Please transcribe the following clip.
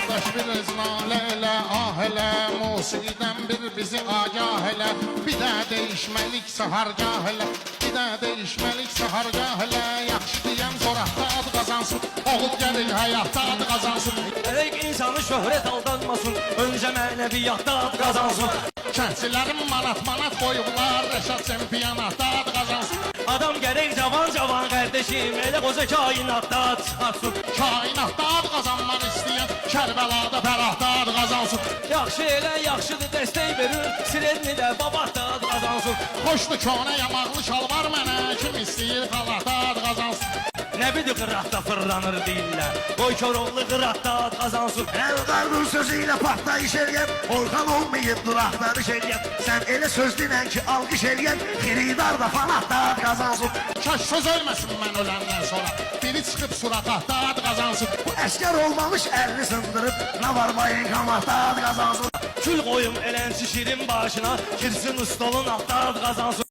Qardaş bir nalə elə, ah elə, musiqidən bir bizi agah elə. Bir də değişməliksə hargah elə, bir də değişməliksə hargah elə. Yaxşı deyən zoraqda ad qazansın, oğul gəlir həyatda ad qazansın. Gərək insanı şöhrət aldanmasın, öncə mənəviyyatda ad qazansın. Kəndçilərin manat qoyublar, Rəşad çempionatda ad qazansın. Adam gərək cavan qardeşim, elə qoca kainatda ad çıxarsın. Kainatda ad qazanmaq istəyən, Kərbəlada fərahda ad qazansın. Yaxşı elə, yaxşıdır dəstək verir, Sredni də babatda ad qazansın. Xoşdur könə yamaqlı şalvar mənə, kim istəyir xalatda ad qazansın. Nə bilir qıratda fırlanır deyirlər, qoy Koroğlu qıratda ad qazansın. Əlqardur sözü ilə partlayış eləyəm, Orxan olmayıb duraqlarış eləyəm. Sən elə söz dinən ki alqış eləyəm, Xiridar da fanatda ad qazansın. Kaş söz ölməsin mən öləndən sonra, biri çıxıb surata ad qazansın. Bu əskər olmamış əlini sındırıb, nə var bayın qamatda ad qazansın. Kül qoyum elənçi şirin başına, girsin stolun altda ad qazansın.